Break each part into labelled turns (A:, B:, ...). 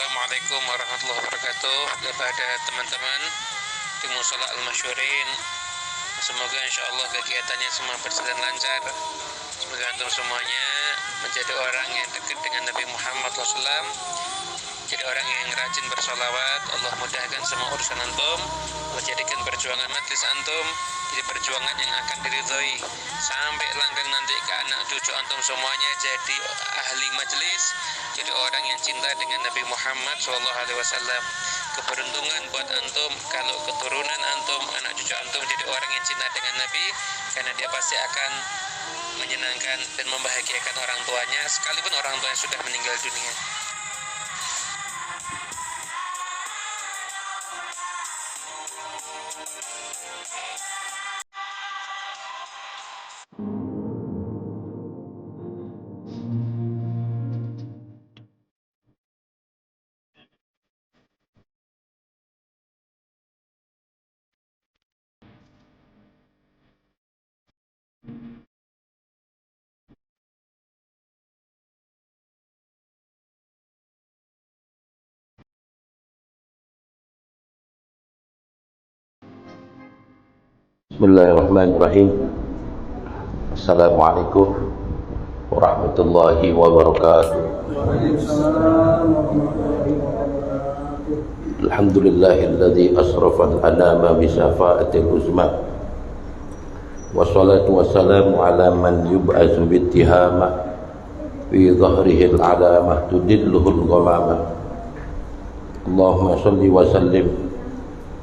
A: Assalamualaikum warahmatullahi wabarakatuh kepada teman-teman di Mushola Al-Masyurin. Semoga insyaAllah kegiatannya semua berjalan lancar. Semoga antum semuanya menjadi orang yang dekat dengan Nabi Muhammad SAW, jadi orang yang rajin bersolawat. Allah mudahkan semua urusan antum. Allah jadikan perjuangan majlis antum jadi perjuangan yang akan diridhoi sampai langgeng nanti ke anak cucu antum semuanya jadi ahli majlis, jadi orang yang cinta dengan Nabi Muhammad SAW. Keberuntungan buat antum kalau keturunan antum, anak cucu antum jadi orang yang cinta dengan Nabi, karena dia pasti akan menyenangkan dan membahagiakan orang tuanya sekalipun orang tuanya sudah meninggal dunia.
B: Bismillahirrahmanirrahim. Assalamualaikum warahmatullahi wabarakatuh. Alhamdulillahilladzi asrafal anama bisafa'atil uzma. Wassalatu wassalamu ala man yub'azu bittihama fi dhahrihil alamah tudilluhul ghamamah. Allahumma salli wa sallim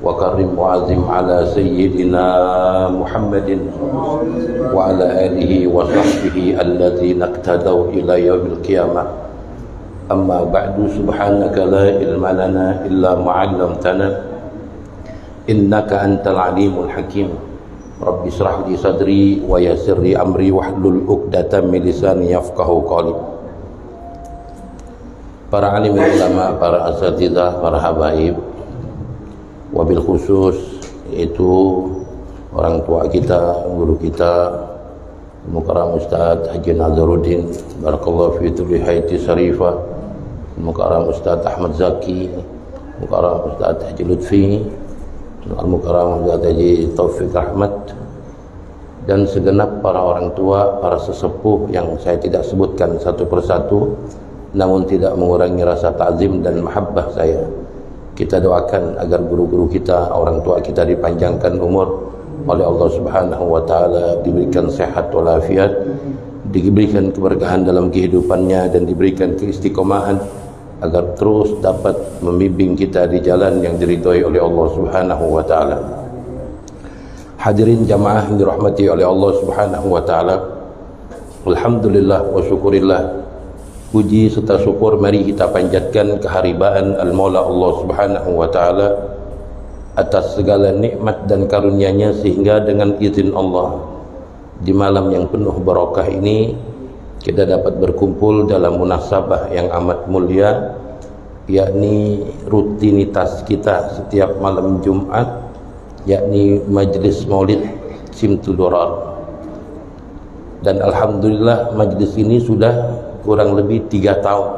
B: wa karim mu'azim ala sayyidina Muhammadin wa ala alihi wa sahbihi alladzina iqtadaw ila yaumil qiyamah. Amma ba'du, subhanaka la ilma lana illa ma 'allamtana innaka antal alimul hakim. Rabbi shrah li sadri wa yassir li amri wahlul 'uqdatam min lisani yafqahu qawli. Para alim ulama, para asatidzah, para habaib, wabil khusus yaitu orang tua kita, guru kita Mukarram Ustaz Haji Nazaruddin barakallahu fi tubi haiti syarifah, Mukarram Ustaz Ahmad Zaki, Mukarram Ustaz Haji Lutfi, Al-Mukarram Ustaz Haji Taufik Ahmad, dan segenap para orang tua, para sesepuh yang saya tidak sebutkan satu persatu, namun tidak mengurangi rasa ta'zim dan mahabbah saya. Kita doakan agar guru-guru kita, orang tua kita dipanjangkan umur oleh Allah Subhanahu wa taala, diberikan sehat walafiat, diberikan keberkahan dalam kehidupannya, dan diberikan keistiqomahan agar terus dapat membimbing kita di jalan yang diridhoi oleh Allah Subhanahu wa taala. Hadirin jamaah yang dirahmati oleh Allah Subhanahu wa taala, alhamdulillah wa syukurillah, puji serta syukur mari kita panjatkan keharibaan Al-Maula Allah Subhanahu wa taala atas segala nikmat dan karunia-Nya, sehingga dengan izin Allah di malam yang penuh barakah ini kita dapat berkumpul dalam munasabah yang amat mulia, yakni rutinitas kita setiap malam Jumat, yakni majlis Maulid Simtud Durar. Dan alhamdulillah majlis ini sudah kurang lebih 3 tahun,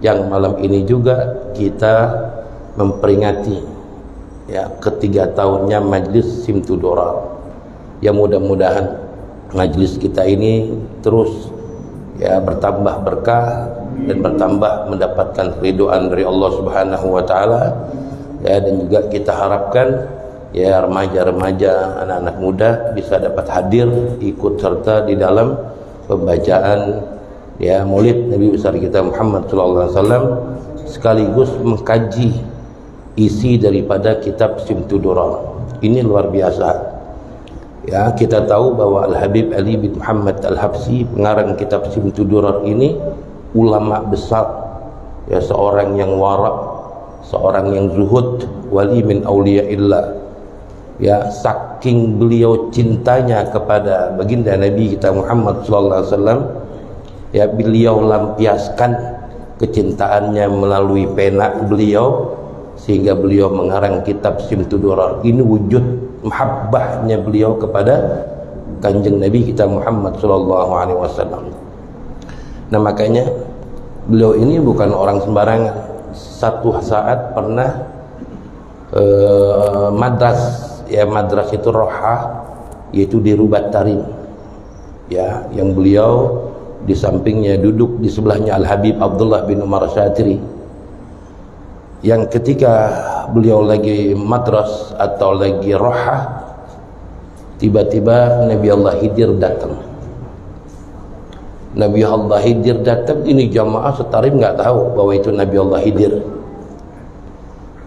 B: yang malam ini juga kita memperingati ketiga tahunnya majlis Simtud Durar. Ya, mudah-mudahan majlis kita ini terus bertambah berkah dan bertambah mendapatkan ridhoan dari Allah Subhanahu wa taala. Dan juga kita harapkan remaja-remaja, anak-anak muda bisa dapat hadir ikut serta di dalam pembacaan Maulid Nabi besar kita Muhammad SAW, sekaligus mengkaji isi daripada kitab Simtud Durar. Ini luar biasa. Kita tahu bahwa Al-Habib Ali bin Muhammad Al-Habsyi, pengarang kitab Simtud Durar ini, ulama besar, seorang yang wara', seorang yang zuhud, wali min awliyaillah. Saking beliau cintanya kepada baginda Nabi kita Muhammad SAW, beliau lampiaskan kecintaannya melalui pena beliau, sehingga beliau mengarang kitab Simtud Durar. Ini wujud mahabbahnya beliau kepada Kanjeng Nabi kita Muhammad SAW. Nah, makanya beliau ini bukan orang sembarangan. satu saat pernah madras itu rohah, yaitu di Rubat Tarim, ya, yang beliau di sampingnya duduk di sebelahnya Al Habib Abdullah bin Umar Syatiri, yang ketika beliau lagi madras atau lagi rohah, tiba-tiba Nabi Allah Khidir datang. Nabi Allah Khidir datang, ini jamaah setarim nggak tahu bahwa itu Nabi Allah Khidir.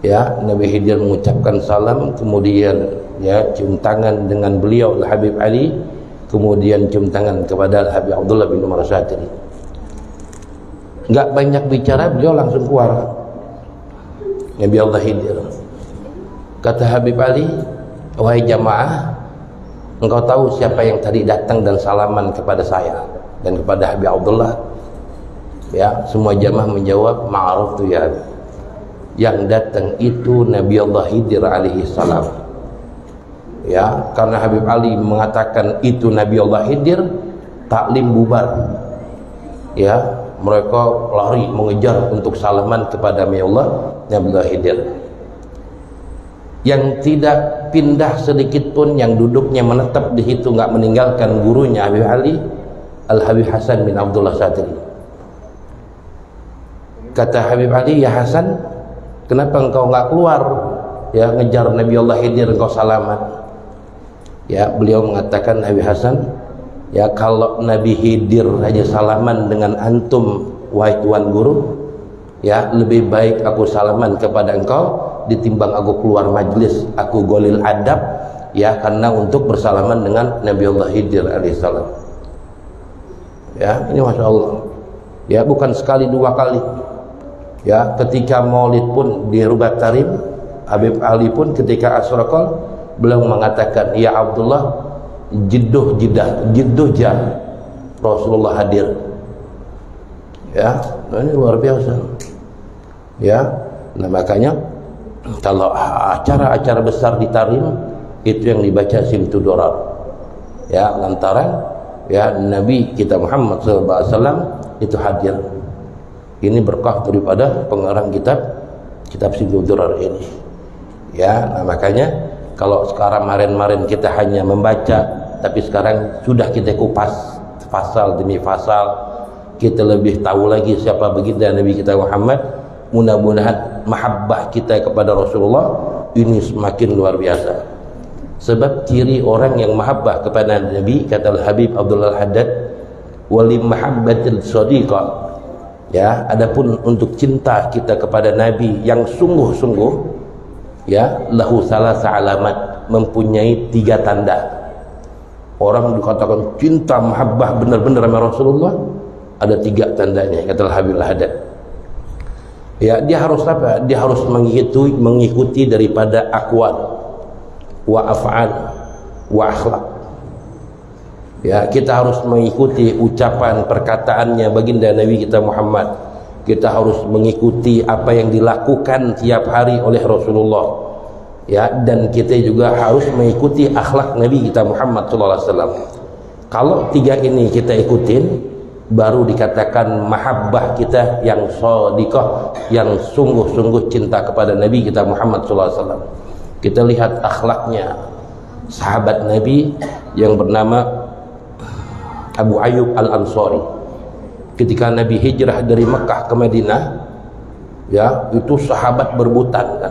B: Ya, Nabi Khidir mengucapkan salam, kemudian ya cium tangan dengan beliau Al Habib Ali, kemudian cium tangan kepada Al Habib Abdullah bin Umar Syatiri. Nggak banyak bicara, beliau langsung keluar. Nabi Allah Khidir. Kata Habib Ali, wahai jamaah, engkau tahu siapa yang tadi datang dan salaman kepada saya dan kepada Habib Abdullah? Ya, semua jamaah menjawab, ma'aruf tu ya. Yang datang itu Nabi Allah Khidir alaihi salam. Ya, karena Habib Ali mengatakan itu Nabi Allah Khidir, taklim bubar. Ya, mereka lari mengejar untuk salaman kepada Nabi Allah Khidir. Yang tidak pindah sedikit pun, yang duduknya menetap di situ nggak meninggalkan gurunya Habib Ali, Al Habib Hasan bin Abdullah Syatiri. Kata Habib Ali, ya Hasan, kenapa engkau nggak keluar, ya, ngejar Nabi Allah Khidir, engkau salaman? Ya, beliau mengatakan, Habib Hasan, ya, kalau Nabi Khidir saja salaman dengan antum, wahai tuan guru, ya, lebih baik aku salaman kepada engkau ditimbang aku keluar majlis, aku golil adab, ya, karena untuk bersalaman dengan Nabi Allah Khidir alaihissalam. Ya, ini Masya Allah. Ya, bukan sekali dua kali. Ya, ketika maulid pun di Rubat Tarim, Habib Ali pun ketika asraqal, beliau mengatakan, ya Abdullah, jidduh jah, Rasulullah hadir. Ya, ini luar biasa. Ya, nah makanya kalau acara-acara besar di Tarim itu yang dibaca Simtu Dorar, ya, lantaran ya Nabi kita Muhammad SAW itu hadir. Ini berkah daripada pengarang kitab Simtu Dorar ini. Ya, nah makanya kalau sekarang kemarin kita hanya membaca, tapi sekarang sudah kita kupas pasal demi pasal, kita lebih tahu lagi siapa baginda Nabi kita Muhammad. Mudah-mudahan mahabbah kita kepada Rasulullah ini semakin luar biasa. Sebab ciri orang yang mahabbah kepada Nabi, kata Al-Habib Abdullah Haddad, wali mahabbatil sadiqah, ya, adapun untuk cinta kita kepada Nabi yang sungguh-sungguh, ya, lahu salasa alamat, mempunyai 3 tanda. Orang dikatakan cinta mahabbah benar-benar sama Rasulullah, ada 3 tandanya, kata Al-Habib Haddad. Ya, dia harus apa? Dia harus mengikuti daripada aqwal wa af'al wa akhlak. Ya, kita harus mengikuti ucapan perkataannya baginda Nabi kita Muhammad. Kita harus mengikuti apa yang dilakukan tiap hari oleh Rasulullah. Ya, dan kita juga harus mengikuti akhlak Nabi kita Muhammad SAW. Kalau 3 ini kita ikutin, baru dikatakan mahabbah kita yang shadiqah, yang sungguh-sungguh cinta kepada Nabi kita Muhammad SAW. Kita lihat akhlaknya sahabat Nabi yang bernama Abu Ayyub Al-Ansari. Ketika Nabi hijrah dari Mekah ke Madinah, ya, itu sahabat berebutan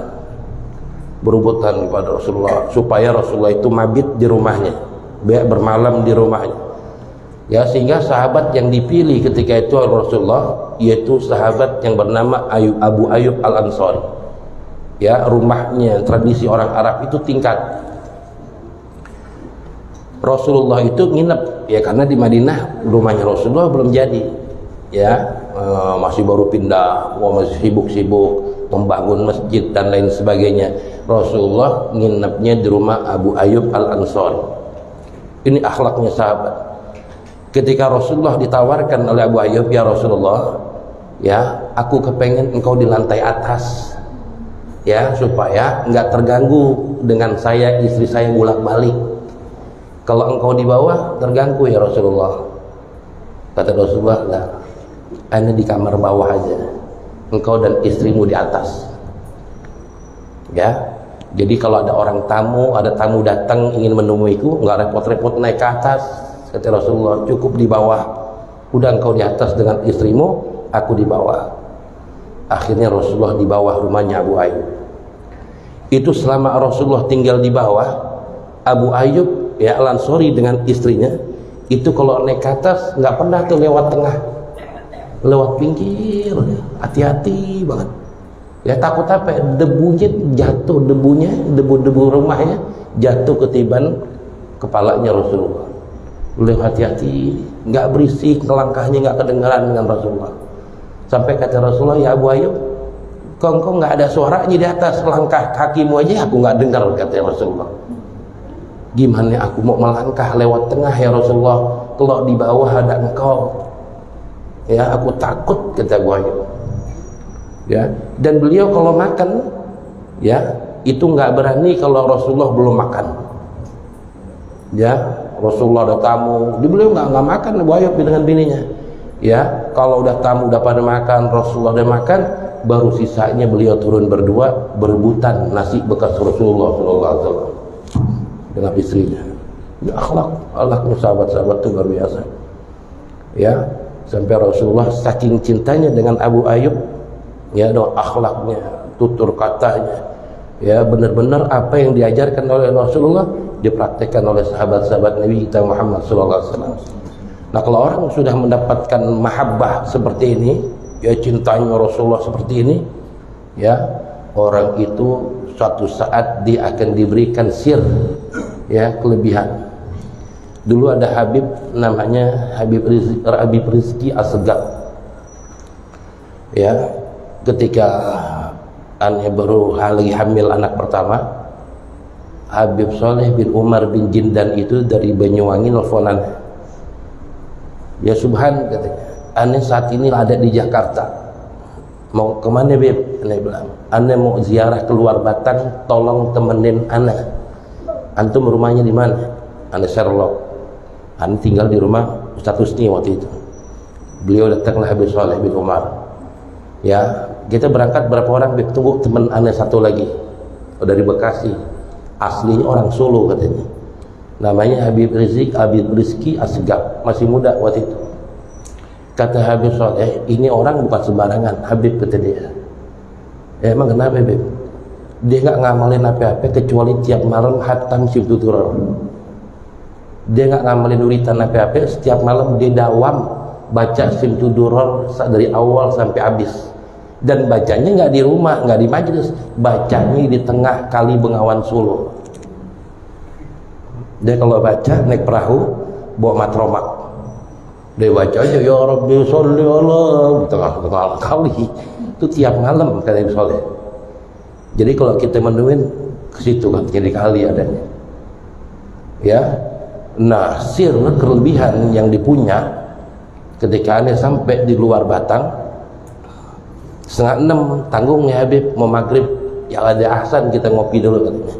B: kepada Rasulullah supaya Rasulullah itu mabit di rumahnya, bermalam di rumahnya. Ya, sehingga sahabat yang dipilih ketika itu Rasulullah yaitu sahabat yang bernama Abu Ayyub Al-Ansari. Ya, rumahnya tradisi orang Arab itu tingkat. Rasulullah itu nginep, ya, karena di Madinah rumahnya Rasulullah belum jadi, ya, masih baru pindah, masih sibuk-sibuk membangun masjid dan lain sebagainya. Rasulullah nginepnya di rumah Abu Ayyub Al-Ansari. Ini akhlaknya sahabat. Ketika Rasulullah ditawarkan oleh Abu Ayyub, ya Rasulullah, ya, aku kepengen engkau di lantai atas, ya, supaya enggak terganggu dengan saya, istri saya bolak-balik. Kalau engkau di bawah terganggu ya Rasulullah. Kata Rasulullah, lah, ana di kamar bawah aja, engkau dan istrimu di atas. Ya, jadi kalau ada orang tamu, ada tamu datang ingin menemuiku, nggak repot-repot naik ke atas, kata Rasulullah, cukup di bawah. Udah engkau di atas dengan istrimu, aku di bawah. Akhirnya Rasulullah di bawah rumahnya Abu Ayyub. Itu selama Rasulullah tinggal di bawah, Abu Ayyub ya Al-Ansari dengan istrinya itu kalau naik ke atas nggak pernah tuh lewat tengah, lewat pinggir, hati-hati banget. Ya takut apa? Debunya jatuh, debu rumahnya jatuh ketiban kepalanya Rasulullah. Beliau hati-hati, nggak berisik, langkahnya nggak kedengaran dengan Rasulullah. Sampai kata Rasulullah, ya Abu Ayyub, kok nggak ada suaranya di atas, langkah kakimu aja aku nggak dengar, kata Rasulullah. Gimana aku mau melangkah lewat tengah ya Rasulullah, kalau di bawah ada engkau, ya aku takut, kata Abu Ayyub. Ya, dan beliau kalau makan, ya itu nggak berani kalau Rasulullah belum makan. Ya, Rasulullah ada tamu, beliau nggak makan Abu Ayyub dengan bininya. Ya, kalau udah tamu udah pada makan, Rasulullah udah makan, baru sisanya beliau turun berdua berebutan nasi bekas Rasulullah SAW dengan istrinya. Ya, akhlaknya sahabat-sahabat itu luar biasa. Ya, sampai Rasulullah saking cintanya dengan Abu Ayyub, ya doa akhlaknya, tutur katanya, ya benar-benar apa yang diajarkan oleh Rasulullah dipraktekkan oleh sahabat-sahabat Nabi kita Muhammad SAW. Nah, kalau orang sudah mendapatkan mahabbah seperti ini, ya cintanya Rasulullah seperti ini, ya orang itu suatu saat dia akan diberikan sir, ya kelebihan. Dulu ada Habib namanya Habib Rizki Asegaf, ya ketika aneh baru lagi hamil anak pertama, Habib Soleh bin Umar bin Jindan itu dari Banyuwangi nelfonan. Ya subhan, katanya, aneh saat ini ada di Jakarta, mau kemana Beb? Aneh bilang, aneh mau ziarah keluar Batang, tolong temenin aneh. Antum rumahnya di mana? Aneh Sherlock. Aneh tinggal di rumah Ustaz Husni waktu itu. Beliau datanglah Habib Soleh bin Umar. Ya, kita berangkat berapa orang? Beb, tunggu teman aneh satu lagi, dari Bekasi, aslinya orang Solo katanya, namanya Habib Rizki Asegaf, masih muda waktu itu. Kata Habib Soleh, ini orang bukan sembarangan Habib, kata dia. Ya, emang kenapa Beb? Dia nggak ngamalin apa-apa kecuali tiap malam hatam Siftuturor. Dia nggak ngamalin uritan apa-apa, setiap malam dia dawam baca Siftuturor dari awal sampai habis. Dan bacanya nggak di rumah, nggak di majelis, bacanya di tengah Kali Bengawan Solo. Dia kalau baca naik perahu bawa matromak, dia baca aja ya Rabbi sholli ala tengah kali. Itu tiap malam kata Ibu Soleh. Jadi kalau kita menuin ke situ kan jadi kali adanya. Ya, nah sir kelebihan yang dipunya ketika aneh sampai di luar Batang 5:30 tanggungnya Habib mau maghrib, ya ada ahsan kita ngopi dulu katanya.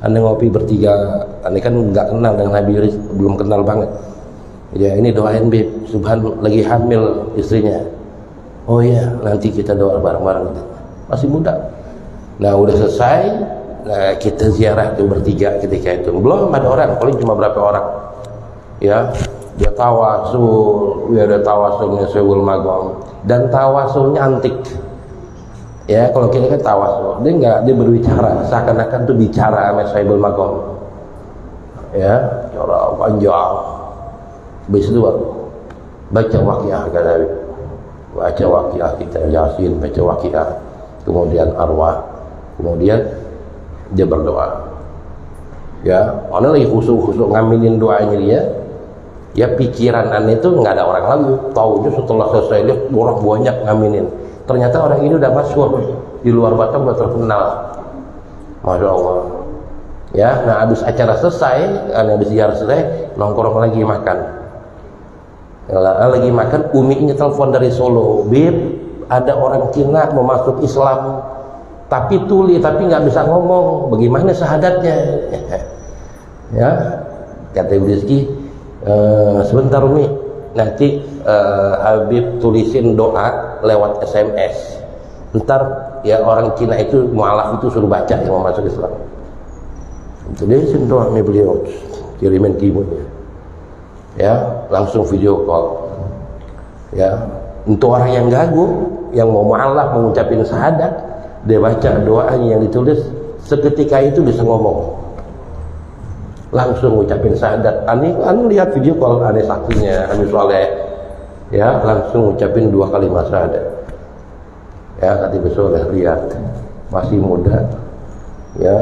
B: Aneh ngopi bertiga, aneh kan nggak kenal dengan Habib, belum kenal banget. Ya ini doain Bib, subhan lagi hamil istrinya. Oh iya, nanti kita doa bareng-bareng. Masih muda. Nah udah selesai, nah, kita ziarah tuh bertiga ketika itu. Belum ada orang, paling cuma berapa orang. Ya, dia tawasul, dia ada tawasulnya Syaikhul Magom, dan tawasulnya antik. Ya kalau kita kan tawasul, dia berbicara seakan-akan tuh bicara sama Syaikhul Magom. Ya, cara panjang. Habis itu baca waqiah kata Habib. Baca waqiah kita Yasin, baca waqiah, kemudian arwah, kemudian dia berdoa. Ya, ana lagi khusyuk ngaminin doanya dia. Ya pikiran aneh itu nggak ada orang lagi. Taunya setelah selesai dia orang banyak ngaminin. Ternyata orang ini udah masyhur di luar Batam, udah terkenal. Masya Allah. Ya, nah habis acara selesai, habis ziarah selesai, nongkrong lagi makan. Lagi makan, Uminya telepon dari Solo, Bib, ada orang Cina mau masuk Islam, tapi tuli, tapi nggak bisa ngomong, bagaimana syahadatnya? Ya, kata Ibu Rizki, sebentar Umi, nanti Habib tulisin doa lewat SMS. Ntar ya orang Cina itu mualaf itu suruh baca yang mau masuk Islam. Itu dia sentuh nih beliau kirimin kirimnya. Ya, langsung video call. Ya, untuk orang yang gagu, yang mau mualaf mengucapin syahadat, dia baca doanya yang ditulis, seketika itu bisa ngomong. Langsung ngucapin syahadat. Ani lihat video call aneh saksinya, Ami Soleh. Ya, langsung ngucapin 2 kalimat syahadat. Ya, kata Soleh, lihat masih muda. Ya,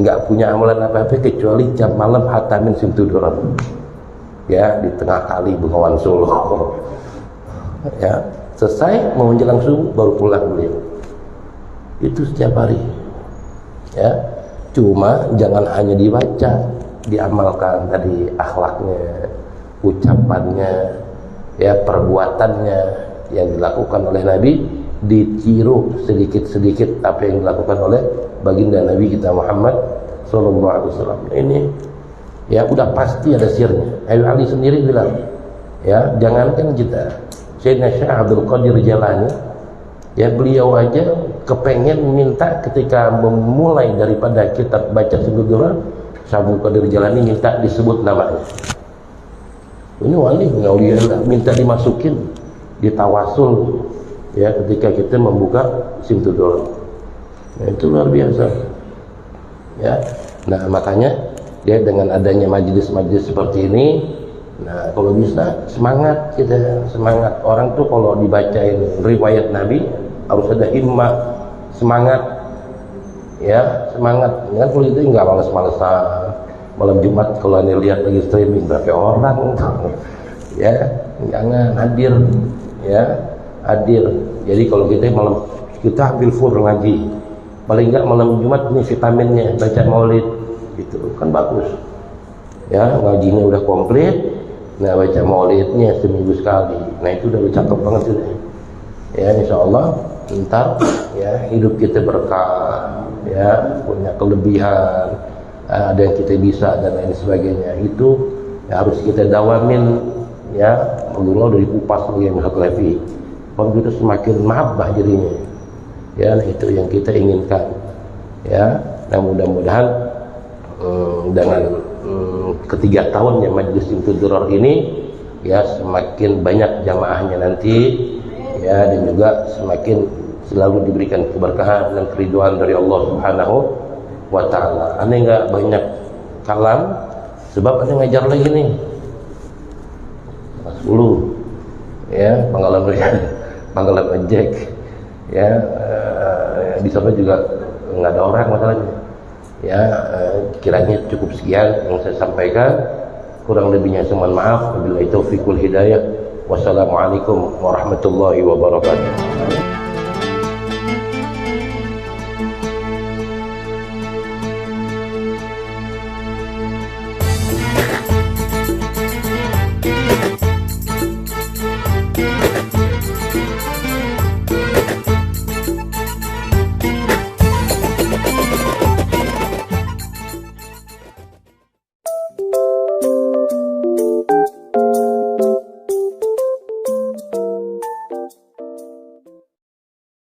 B: nggak punya amalan apa-apa kecuali jam malam hatamin simtuduran. Ya, di tengah kali Bengawan Solo. Ya, selesai mau menjelang subuh baru pulang beliau. Itu setiap hari. Ya, cuma jangan hanya dibaca, diamalkan tadi akhlaknya, ucapannya, ya perbuatannya yang dilakukan oleh Nabi, ditiru sedikit-sedikit apa yang dilakukan oleh baginda Nabi kita Muhammad sallallahu alaihi wasallam. Ini ya udah pasti ada sirnya. Ali sendiri bilang, ya jangankan kita, Sayyidina Syekh Abdul Qadir Jalani, ya beliau aja kepengen minta ketika memulai daripada kitab baca Simtuduran, Syekh Abdul Qadir Jalani minta disebut namanya. Ini wali Allah, minta dimasukin di tawasul ya ketika kita membuka Simtuduran. Nah, itu luar biasa. Ya. Nah, makanya ya dengan adanya majelis-majelis seperti ini, nah kalau bisa semangat kita, semangat. Orang tuh kalau dibacain riwayat Nabi harus ada himmah, semangat. Ya, semangat. Kan kalau itu enggak malas-malasan. Malam Jumat kalau Anda lihat lagi streaming berapa orang, ya jangan hadir, ya hadir. Jadi kalau kita ambil full ngaji, paling enggak malam Jumat ini vitaminnya baca maulid, gitu kan bagus. Ya ngajinya udah komplit, nah baca maulidnya seminggu sekali, nah itu udah cakep banget sudah. Ya insya Allah ntar ya hidup kita berkah, ya punya kelebihan. Ada yang kita bisa dan lain sebagainya, itu ya, harus kita dawamin ya. Allah dari kupas yang satu levi, kalau kita semakin mahabbah jadinya ya. Nah, itu yang kita inginkan ya. Nah mudah-mudahan dengan ketiga tahunnya Majelis Simtudurar ini ya semakin banyak jamaahnya nanti ya, dan juga semakin selalu diberikan keberkahan dan keridhaan dari Allah Subhanahu wa ta'ala. Aneh nggak banyak kalam sebab aneh ngajar lagi nih 10 ya panggalan ojek ya, di sana juga nggak ada orang masalahnya ya. Kiranya cukup sekian yang saya sampaikan, kurang lebihnya mohon maaf. Wabillahi taufiq wal hidayah. Wassalamualaikum warahmatullahi wabarakatuh.